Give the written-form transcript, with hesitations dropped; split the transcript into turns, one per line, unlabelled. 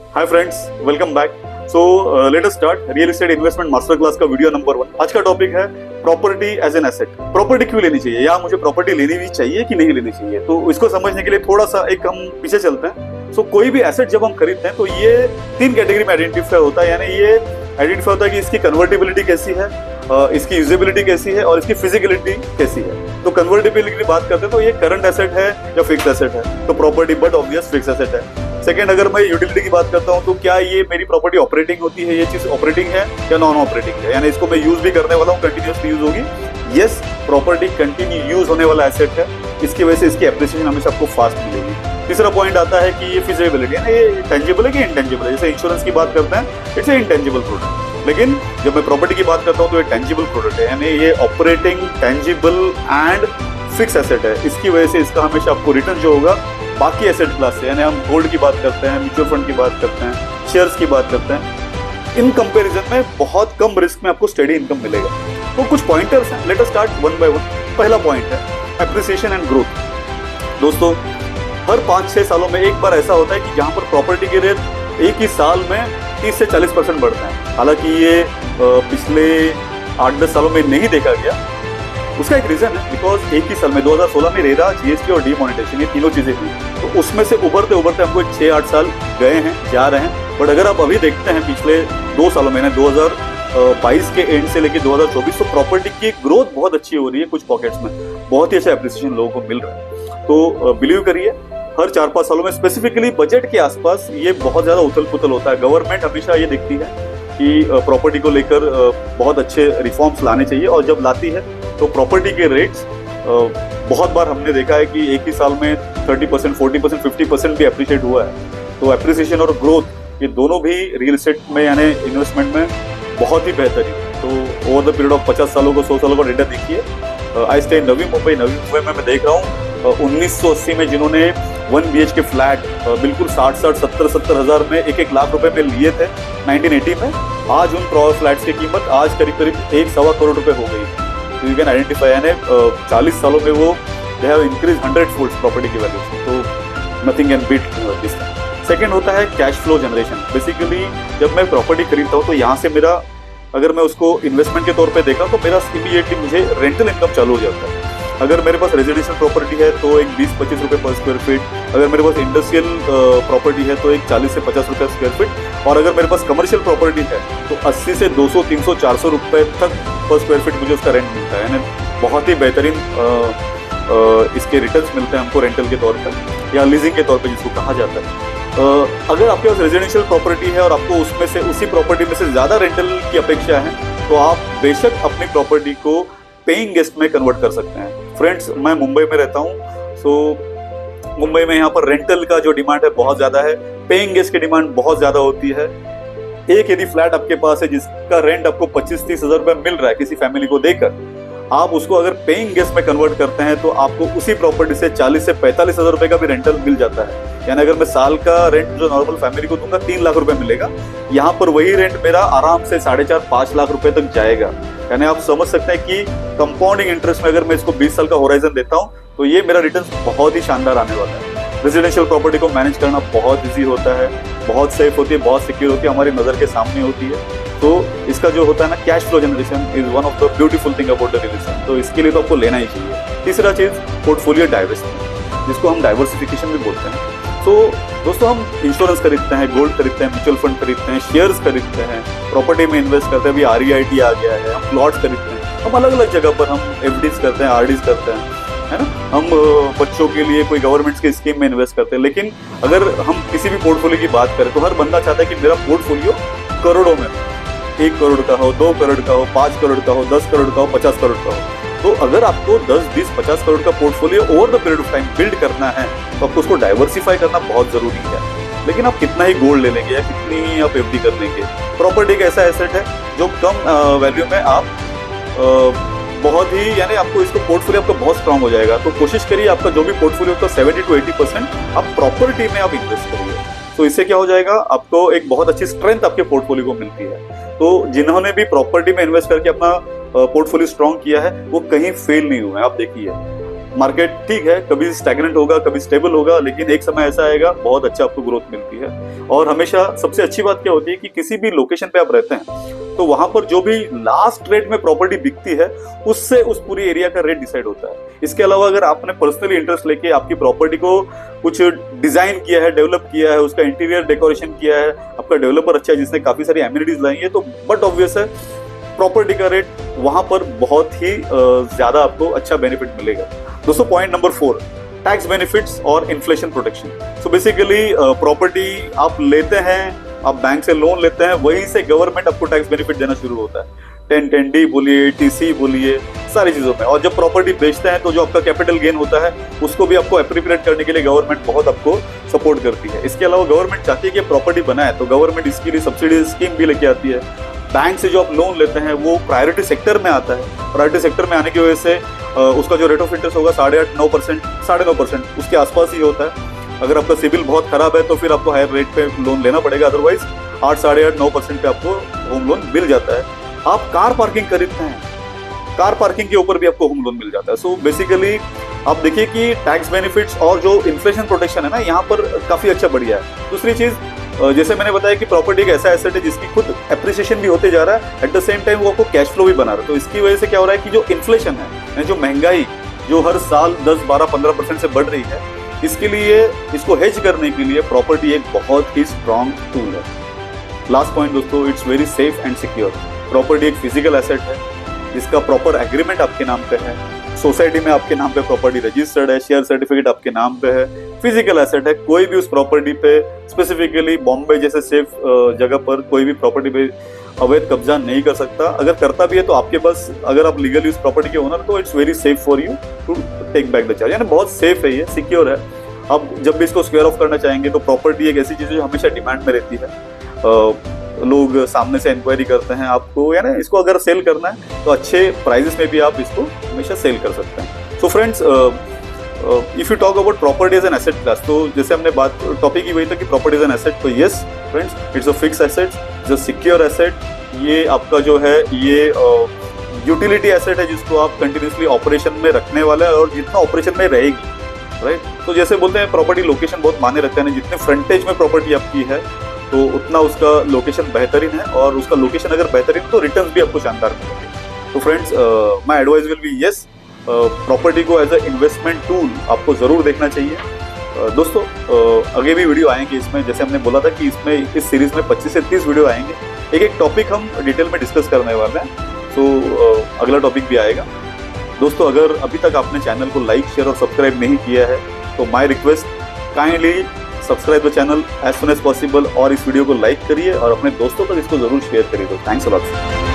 हाय friends, welcome back. So let us start real estate investment master class का video number 1। आज का topic है property as an asset. Property क्यों लेनी चाहिए या मुझे प्रॉपर्टी लेनी भी चाहिए कि नहीं लेनी चाहिए, तो इसको समझने के लिए थोड़ा सा एक हम पीछे चलते हैं। सो कोई भी एसेट जब हम खरीदते हैं तो ये 3 कैटेगरी में आइडेंटिफाई होता है, यानी ये आइडेंटिफाई होता है कि इसकी कन्वर्टिबिलिटी कैसी है, इसकी यूजेबिलिटी कैसी है और इसकी फिजिकलिटी कैसी है। तो कन्वर्टिबिलिटी की बात करते हैं तो ये करंट एसेट है या फिक्स एसेट है, तो property but obvious fix asset है। सेकंड, अगर मैं यूटिलिटी की बात करता हूँ तो क्या ये मेरी प्रॉपर्टी ऑपरेटिंग होती है, ये चीज ऑपरेटिंग है या नॉन ऑपरेटिंग है, यानी इसको मैं यूज भी करने वाला हूँ, कंटिन्यूसली यूज होगी। यस, प्रॉपर्टी कंटिन्यू यूज होने वाला एसेट है, इसकी वजह से इसकी एप्रिसिएशन हमेशा आपको फास्ट मिलेगी। तीसरा पॉइंट आता है कि ये फिजिबिलिटी है, ये टेंजिबल है कि इनटेंजिबल है। जैसे इंश्योरेंस की बात करते हैं, इट्स ए इंटेंजिबल प्रोडक्ट, लेकिन जब मैं प्रॉपर्टी की बात करता हूँ तो ये टेंजिबल प्रोडक्ट है, यानी ये operating, tangible and fix asset है। इसकी वजह से इसका हमेशा आपको रिटर्न जो होगा बाकी एसेट क्लास से, यानी हम गोल्ड की बात करते हैं, म्यूचुअल फंड की बात करते हैं, शेयर्स की बात करते हैं, इन कंपैरिजन में बहुत कम रिस्क में आपको स्टेडी इनकम मिलेगा। तो कुछ पॉइंटर्स हैं, late us start one by one. पहला पॉइंट है एप्रिसिएशन एंड ग्रोथ। दोस्तों, हर 5-6 सालों में एक बार ऐसा होता है कि जहां पर प्रॉपर्टी के रेट एक ही साल में 30 से 40% बढ़ता है। हालांकि ये पिछले 8-10 सालों में नहीं देखा गया। उसका एक रीजन है, बिकॉज एक ही साल में 2016 में रेरा, जीएसटी और डीमोनेटाइजेशन, ये तीनों चीजें हुई, तो उसमें से उभरते उभरते हमको 6-8 साल गए हैं, जा रहे हैं। बट अगर आप अभी देखते हैं पिछले 2 सालों में, 2022 के एंड से लेकर 2024, तो प्रॉपर्टी की ग्रोथ बहुत अच्छी हो रही है। कुछ पॉकेट्स में बहुत ही अच्छा एप्रिसिएशन लोगों को मिल रहा है। तो बिलीव करिए, हर 4-5 सालों में स्पेसिफिकली बजट के आसपास ये बहुत ज्यादा उथल पुथल होता है। गवर्नमेंट हमेशा ये देखती है कि प्रॉपर्टी को लेकर बहुत अच्छे रिफॉर्म्स लाने चाहिए, और जब लाती है तो प्रॉपर्टी के रेट्स बहुत बार हमने देखा है कि एक ही साल में 30%, 40%, 50% भी अप्रिशिएट हुआ है। तो एप्रिसिएशन और ग्रोथ, ये दोनों भी रियल एस्टेट में यानी इन्वेस्टमेंट में बहुत ही बेहतरीन है। तो ओवर द पीरियड ऑफ 50 सालों को, 100 सालों का डेटा देखिए। आई स्टे नवी मुंबई में मैं देख रहा हूँ 1980 में जिन्होंने 1 BHK फ्लैट बिल्कुल 60 70 हज़ार में 1-1 लाख रुपए में लिए थे 1980 में, आज उन फ्लैट्स की कीमत आज करीब 1-1.25 करोड़ रुपए हो गई। तो यू कैन आइडेंटिफाई, यानी 40 सालों में वो they have increase 100 fold property की वैल्यू। तो nothing can beat this. Second होता है कैश फ्लो जनरेशन। बेसिकली जब मैं प्रॉपर्टी खरीदता हूँ तो यहाँ से मेरा, अगर मैं उसको इन्वेस्टमेंट के तौर पे देखा तो मेरा इमीडिएटली मुझे रेंटल इनकम चालू हो जाता है। अगर मेरे पास रेजिडेंशियल प्रॉपर्टी है तो एक 20-25 रुपए पर स्क्वायर फीट, अगर मेरे पास इंडस्ट्रियल प्रॉपर्टी है तो एक 40 से 50 रुपए स्क्वायर फीट, और अगर मेरे पास कमर्शियल प्रॉपर्टी है तो 80 से 200, 300, 400 रुपए तक पर स्क्वायर फीट मुझे उसका रेंट मिलता है। यानी बहुत ही बेहतरीन इसके रिटर्न्स मिलते हैं हमको रेंटल के तौर पर या लीजिंग के तौर पर जिसको कहा जाता है। अगर आपके पास रेजिडेंशियल प्रॉपर्टी है और आपको उसमें से, उसी प्रॉपर्टी में से ज्यादा रेंटल की अपेक्षा है, तो आप बेशक अपनी प्रॉपर्टी को पेइंग गेस्ट में कन्वर्ट कर सकते हैं। फ्रेंड्स, मैं मुंबई में रहता हूँ, सो मुंबई में यहाँ पर रेंटल का जो डिमांड है बहुत ज्यादा है, पेइंग गेस्ट की डिमांड बहुत ज्यादा होती है। एक यदि फ्लैट आपके पास है जिसका रेंट आपको 25-30 हजार रुपए मिल रहा है किसी फैमिली को देकर, आप उसको अगर पेइंग गेस्ट में कन्वर्ट करते हैं तो आपको उसी प्रॉपर्टी से 40 से 45 हजार रुपए का भी रेंटल मिल जाता है। यानी अगर मैं साल का रेंट जो नॉर्मल फैमिली को दूंगा 3 लाख रुपए मिलेगा, यहाँ पर वही रेंट मेरा आराम से 4.5-5 लाख रुपए तक जाएगा। यानी आप समझ सकते हैं कि कंपाउंडिंग इंटरेस्ट में अगर मैं इसको 20 साल का होराइजन देता हूँ तो ये मेरा रिटर्न बहुत ही शानदार आने वाला है। रेजिडेंशियल प्रॉपर्टी को मैनेज करना बहुत इजी होता है, बहुत सेफ होती है, बहुत सिक्योर होती है, हमारी नजर के सामने होती है। तो इसका जो होता है ना, cash flow generation is one of the beautiful thing about the real estate. तो इसके लिए तो आपको लेना ही चाहिए। तीसरा चीज, पोर्टफोलियो डाइवर्सिफिकेशन, जिसको हम डाइवर्सिफिकेशन भी बोलते हैं। तो दोस्तों, हम इंश्योरेंस खरीदते हैं, गोल्ड खरीदते हैं, म्यूचुअल फंड खरीदते हैं, शेयर्स खरीदते हैं, प्रॉपर्टी में इन्वेस्ट करते हैं, अभी REIT आ गया है, हम प्लॉट्स खरीदते हैं, हम अलग अलग जगह पर हम FDs करते हैं, RDs करते हैं, है ना। हम बच्चों के लिए कोई गवर्नमेंट की स्कीम में इन्वेस्ट करते हैं। लेकिन अगर हम किसी भी पोर्टफोलियो की बात करें तो हर बंदा चाहता है कि मेरा पोर्टफोलियो करोड़ों में, 1 करोड़ का हो, 2 करोड़ का हो, 5 करोड़ का हो, 10 करोड़ का हो, 50 करोड़ का हो। तो अगर आपको 10, 20, 50 करोड़ का portfolio over the period of time build करना है तो आपको उसको डाइवर्सिफाई करना बहुत जरूरी है। लेकिन आप कितना ही गोल्ड ले लेंगे या कितनी ही आप FD कर लेंगे, प्रॉपर्टी एक ऐसा एसेट है जो कम वैल्यू में आप बहुत ही, यानी आपको इसको पोर्टफोलियो आपका बहुत स्ट्रांग हो जाएगा। तो कोशिश करिए आपका जो भी पोर्टफोलियो का 70 to 80% आप प्रॉपर्टी में आप इन्वेस्ट करिए। तो इससे क्या हो जाएगा, आपको एक बहुत अच्छी स्ट्रेंथ आपके पोर्टफोलियो को मिलती है। तो जिन्होंने भी प्रॉपर्टी में इन्वेस्ट करके अपना पोर्टफोलियो स्ट्रांग किया है वो कहीं फेल नहीं हुआ है। आप देखिए, मार्केट ठीक है, कभी स्टैग्नेंट होगा, कभी स्टेबल होगा, लेकिन एक समय ऐसा आएगा बहुत अच्छा आपको ग्रोथ मिलती है। और हमेशा सबसे अच्छी बात क्या होती है कि किसी भी लोकेशन पे आप रहते हैं तो वहां पर जो भी लास्ट रेट में प्रॉपर्टी बिकती है उससे उस पूरी एरिया का रेट डिसाइड होता है। इसके अलावा अगर आपने पर्सनली इंटरेस्ट लेके आपकी प्रॉपर्टी को कुछ डिजाइन किया है, डेवलप किया है, उसका इंटीरियर डेकोरेशन किया है, आपका डेवलपर अच्छा है जिसने काफी सारी एमिनिटीज लाई है, तो बट ऑब्वियस है प्रॉपर्टी का रेट वहां पर बहुत ही ज्यादा आपको अच्छा बेनिफिट मिलेगा। दोस्तों पॉइंट नंबर 4, टैक्स बेनिफिट्स और inflation protection. So basically property आप लेते हैं, आप बैंक से लोन लेते हैं, वहीं से गवर्नमेंट आपको टैक्स बेनिफिट देना शुरू होता है। 1010D बोलिए, TC बोलिए, सारी चीजों में। और जब प्रॉपर्टी बेचते हैं तो जो आपका कैपिटल गेन होता है उसको भी आपको एप्रोप्रिएट करने के लिए गवर्नमेंट बहुत आपको सपोर्ट करती है। इसके अलावा गवर्नमेंट चाहती है कि प्रॉपर्टी बनाए तो गवर्नमेंट इसके लिए सब्सिडी स्कीम भी लेके आती है। बैंक से जो आप लोन लेते हैं वो प्रायोरिटी सेक्टर में आता है। प्रायोरिटी सेक्टर में आने की वजह से उसका जो रेट ऑफ इंटरेस्ट होगा 8.5-9%, 9.5% उसके आसपास ही होता है। अगर आपका सिविल बहुत खराब है तो फिर आपको हायर रेट पे लोन लेना पड़ेगा, अदरवाइज 8-8.5-9% पे आपको होम लोन मिल जाता है। आप कार पार्किंग खरीदते हैं, कार पार्किंग के ऊपर भी आपको होम लोन मिल जाता है। सो बेसिकली आप देखिए कि टैक्स बेनिफिट्स और जो इन्फ्लेशन प्रोटेक्शन है ना, यहाँ पर काफी अच्छा बढ़िया है। दूसरी चीज, जैसे मैंने बताया कि प्रॉपर्टी एक ऐसा एसेट है जिसकी खुद एप्रिसिएशन भी होते जा रहा है, एट द सेम टाइम वो आपको कैश फ्लो भी बना रहा है। तो इसकी वजह से क्या हो रहा है कि जो इन्फ्लेशन है, जो महंगाई जो हर साल 10-12-15% से बढ़ रही है, इसके लिए इसको हेज करने के लिए प्रॉपर्टी एक बहुत ही स्ट्रॉन्ग टूल है। लास्ट पॉइंट दोस्तों, it's very safe and secure. Property एक फिजिकल एसेट है जिसका प्रॉपर एग्रीमेंट आपके नाम पे है, सोसाइटी में आपके नाम पे प्रॉपर्टी रजिस्टर्ड है, शेयर सर्टिफिकेट आपके नाम पे है, फिजिकल एसेट है। कोई भी उस प्रॉपर्टी पे, स्पेसिफिकली बॉम्बे जैसे सेफ जगह पर कोई भी प्रॉपर्टी पे अवैध कब्जा नहीं कर सकता। अगर करता भी है तो आपके पास, अगर आप लीगली उस प्रॉपर्टी के ओनर, तो it's very safe for you to take back the charge. यानी बहुत सेफ है, ये सिक्योर है। अब जब भी इसको स्क्वेयर ऑफ करना चाहेंगे तो प्रॉपर्टी एक ऐसी चीज है जो हमेशा डिमांड में रहती है। लोग सामने से इंक्वायरी करते हैं आपको, यानी इसको अगर सेल करना है तो अच्छे प्राइजेस में भी आप इसको हमेशा सेल कर सकते हैं। So friends, if you talk about property as an asset class, तो जैसे हमने बात, टॉपिक ही वही था कि प्रॉपर्टी एज एन एसेट। तो yes friends, it's a fix asset, it's a secure asset. ये आपका जो है ये यूटिलिटी एसेट है जिसको आप कंटिन्यूसली ऑपरेशन में रखने वाला है और जितना ऑपरेशन में रहेगी, राइट। तो जैसे बोलते हैं प्रॉपर्टी लोकेशन बहुत मायने रखते हैं, जितने फ्रंटेज में प्रॉपर्टी आपकी है तो उतना उसका लोकेशन बेहतरीन है, और उसका लोकेशन अगर बेहतरीन है तो रिटर्न्स भी आपको शानदार मिलेंगे। तो friends, my advice will be yes, property को एज अ इन्वेस्टमेंट टूल आपको जरूर देखना चाहिए। दोस्तों आगे भी वीडियो आएंगे इसमें, जैसे हमने बोला था कि इसमें इस सीरीज में 25 से 30 वीडियो आएंगे। एक एक टॉपिक हम डिटेल में डिस्कस करने वाले हैं। तो अगला टॉपिक भी आएगा। दोस्तों अगर अभी तक आपने चैनल को लाइक, शेयर और सब्सक्राइब नहीं किया है तो my request, kindly subscribe the channel as soon as possible और इस वीडियो को लाइक करिए और अपने दोस्तों तक इसको जरूर शेयर करिए। तो थैंक्स अ लॉट।